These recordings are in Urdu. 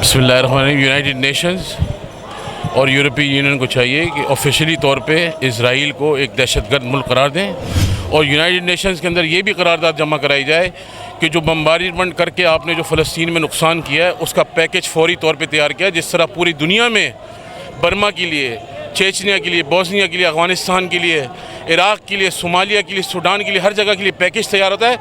بسم اللہ الرحمن الرحیم۔ یونائٹڈ نیشنز اور یورپی یونین کو چاہیے کہ آفیشلی طور پہ اسرائیل کو ایک دہشت گرد ملک قرار دیں، اور یونائٹڈ نیشنز کے اندر یہ بھی قرارداد جمع کرائی جائے کہ جو بمبارڈمنٹ کر کے آپ نے جو فلسطین میں نقصان کیا ہے اس کا پیکج فوری طور پہ تیار کیا، جس طرح پوری دنیا میں برما کے لیے، چیچنیا کے لیے، بوسنیا کے لیے، افغانستان کے لیے، عراق کے لیے، صومالیہ کے لیے، سوڈان کے لیے، ہر جگہ کے لیے پیکج تیار ہوتا ہے،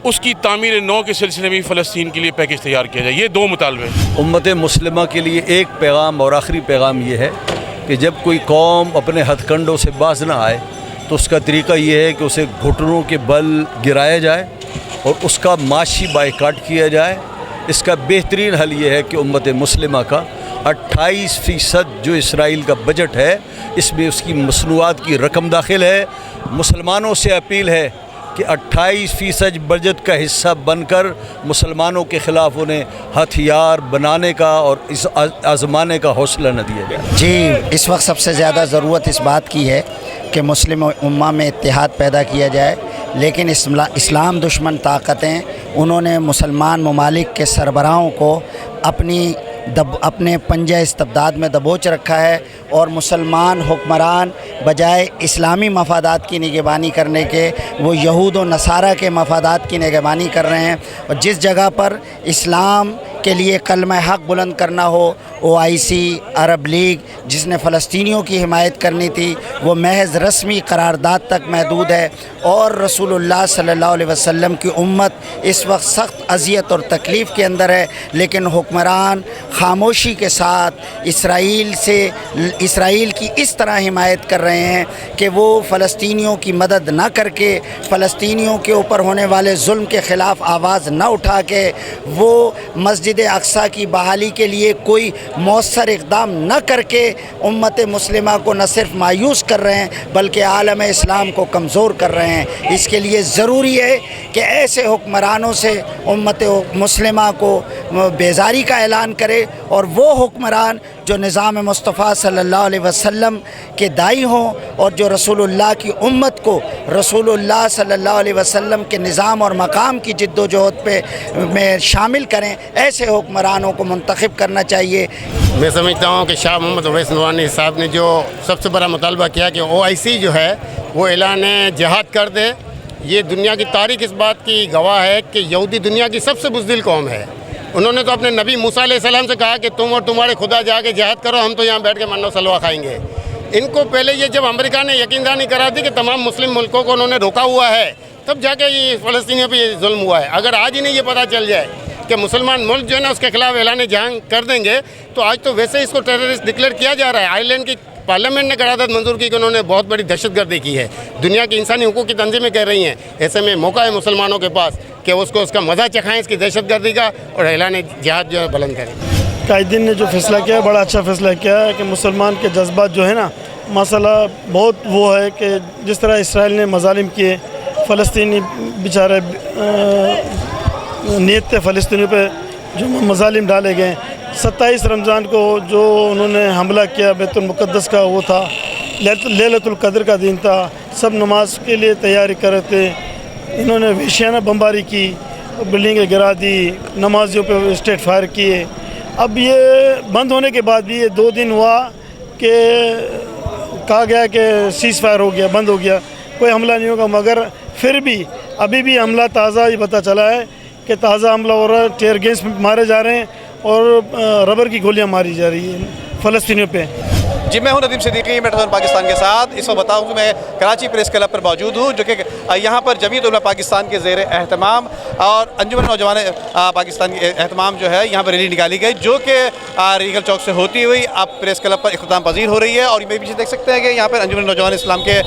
اس کی تعمیر نو کے سلسلے میں فلسطین کے لیے پیکج تیار کیا جائے۔ یہ دو مطالبے ہیں امت مسلمہ کے لیے۔ ایک پیغام اور آخری پیغام یہ ہے کہ جب کوئی قوم اپنے ہتھ کنڈوں سے باز نہ آئے تو اس کا طریقہ یہ ہے کہ اسے گھٹنوں کے بل گرایا جائے اور اس کا معاشی بائیکاٹ کیا جائے۔ اس کا بہترین حل یہ ہے کہ امت مسلمہ کا 28% جو اسرائیل کا بجٹ ہے اس میں اس کی مصنوعات کی رقم داخل ہے۔ مسلمانوں سے اپیل ہے کہ 28% بجٹ کا حصہ بن کر مسلمانوں کے خلاف انہیں ہتھیار بنانے کا اور آزمانے کا حوصلہ نہ دیا جائے۔ جی، اس وقت سب سے زیادہ ضرورت اس بات کی ہے کہ مسلم امہ میں اتحاد پیدا کیا جائے، لیکن اسلام دشمن طاقتیں انہوں نے مسلمان ممالک کے سربراہوں کو اپنے پنجہ استبداد میں دبوچ رکھا ہے، اور مسلمان حکمران بجائے اسلامی مفادات کی نگہبانی کرنے کے وہ یہود و نصارہ کے مفادات کی نگہبانی کر رہے ہیں۔ اور جس جگہ پر اسلام کے لیے کلمہ حق بلند کرنا ہو، OIC، عرب لیگ جس نے فلسطینیوں کی حمایت کرنی تھی، وہ محض رسمی قرارداد تک محدود ہے، اور رسول اللہ صلی اللہ علیہ وسلم کی امت اس وقت سخت اذیت اور تکلیف کے اندر ہے، لیکن حکمران خاموشی کے ساتھ اسرائیل کی اس طرح حمایت کر رہے ہیں کہ وہ فلسطینیوں کی مدد نہ کر کے، فلسطینیوں کے اوپر ہونے والے ظلم کے خلاف آواز نہ اٹھا کے، وہ مسجد اقصیٰ کی بحالی کے لیے کوئی مؤثر اقدام نہ کر کے امت مسلمہ کو نہ صرف مایوس کر رہے ہیں بلکہ عالم اسلام کو کمزور کر رہے ہیں۔ اس کے لیے ضروری ہے کہ ایسے حکمرانوں سے امت مسلمہ کو بیزاری کا اعلان کرے، اور وہ حکمران جو نظام مصطفیٰ صلی اللہ علیہ وسلم کے داعی ہوں اور جو رسول اللہ کی امت کو رسول اللہ صلی اللہ علیہ وسلم کے نظام اور مقام کی جد و جہد میں شامل کریں، ایسے حکمرانوں کو منتخب کرنا چاہیے۔ میں سمجھتا ہوں کہ شاہ محمد اویس نورانی صاحب نے جو سب سے بڑا مطالبہ کیا کہ OIC جو ہے وہ اعلان جہاد کر دے، یہ دنیا کی تاریخ اس بات کی گواہ ہے کہ یہودی دنیا کی سب سے بزدل قوم ہے۔ انہوں نے تو اپنے نبی موسیٰ علیہ السلام سے کہا کہ تم اور تمہارے خدا جا کے جہاد کرو، ہم تو یہاں بیٹھ کے من و سلوہ کھائیں گے۔ ان کو پہلے یہ جب امریکہ نے یقین دہانی کرا دی کہ تمام مسلم ملکوں کو انہوں نے روکا ہوا ہے، تب جا کے یہ فلسطینیوں پہ یہ ظلم ہوا ہے۔ اگر آج انہیں یہ پتہ چل جائے کہ مسلمان ملک جو ہے نا اس کے خلاف اعلان جنگ کر دیں گے، تو آج تو ویسے اس کو ٹیررسٹ ڈکلیئر کیا جا رہا ہے۔ آئرلینڈ کی پارلیمنٹ نے قرارداد منظور کی کہ انہوں نے بہت بڑی دہشت گردی کی ہے، دنیا کی انسانی حقوق کی تنظیمیں کہہ رہی ہیں۔ ایسے میں موقع ہے مسلمانوں کے پاس کہ اس کو اس کا مزہ چکھائیں اس کی دہشت گردی کا، اور اعلان جہاد جو ہے بلند کریں۔ قائدین نے جو فیصلہ کیا ہے بڑا اچھا فیصلہ کیا ہے کہ مسلمان کے جذبات جو ہے نا مسئلہ بہت وہ ہے کہ جس طرح اسرائیل نے مظالم کیے، فلسطینی بیچارے نیت تھے فلسطینیوں پہ جو مظالم ڈالے گئے۔ 27 رمضان کو جو انہوں نے حملہ کیا بیت المقدس کا، وہ تھا لیلۃ القدر کا دن تھا، سب نماز کے لیے تیاری کر رہے تھے، انہوں نے وحشیانہ بمباری کی، بلڈنگیں گرا دی، نمازیوں پہ اسٹیٹ فائر کیے۔ اب یہ بند ہونے کے بعد بھی یہ 2 دن ہوا کہ کہا گیا کہ سیز فائر ہو گیا، بند ہو گیا، کوئی حملہ نہیں ہوگا، مگر پھر بھی ابھی بھی حملہ تازہ ہی پتہ چلا ہے کہ تازہ حملہ ہو رہا ہے، ٹیئر گیس مارے جا رہے ہیں اور ربر کی گولیاں ماری جا رہی ہیں فلسطینیوں پہ۔ جی، میں ہوں ندیم صدیقی، میٹرو پاکستان کے ساتھ اس وقت بتاؤں کہ میں کراچی پریس کلب پر موجود ہوں، جو کہ یہاں پر جمعیت علماء پاکستان کے زیر اہتمام اور انجمن نوجوان پاکستان کے اہتمام جو ہے یہاں پر ریلی نکالی گئی، جو کہ ریگل چوک سے ہوتی ہوئی اب پریس کلب پر اختتام پذیر ہو رہی ہے۔ اور یہ بھی دیکھ سکتے ہیں کہ یہاں پر انجمن نوجوان اسلام کے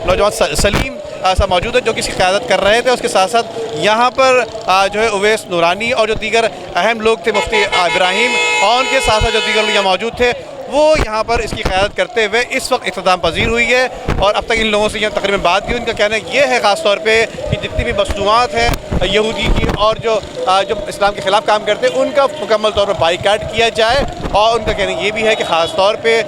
نوجوان سلیم صاحب موجود ہے جو کہ اس کی قیادت کر رہے تھے۔ اس کے ساتھ ساتھ یہاں پر جو ہے اویس نورانی اور جو دیگر اہم لوگ تھے، مفتی ابراہیم، اور ان کے ساتھ ساتھ جو دیگر لوگ یہاں موجود تھے، وہ یہاں پر اس کی قیادت کرتے ہوئے اس وقت اختتام پذیر ہوئی ہے۔ اور اب تک ان لوگوں سے یہاں تقریباً بات کی، ان کا کہنا یہ ہے خاص طور پہ کہ جتنی بھی مصنوعات ہیں یہودی کی اور جو اسلام کے خلاف کام کرتے ہیں ان کا مکمل طور پر بائیکاٹ کیا جائے، اور ان کا کہنا یہ بھی ہے کہ خاص طور پہ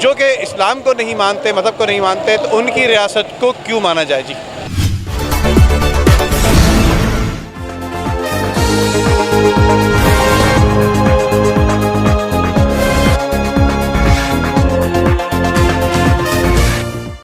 جو کہ اسلام کو نہیں مانتے، مذہب کو نہیں مانتے، تو ان کی ریاست کو کیوں مانا جائے۔ جی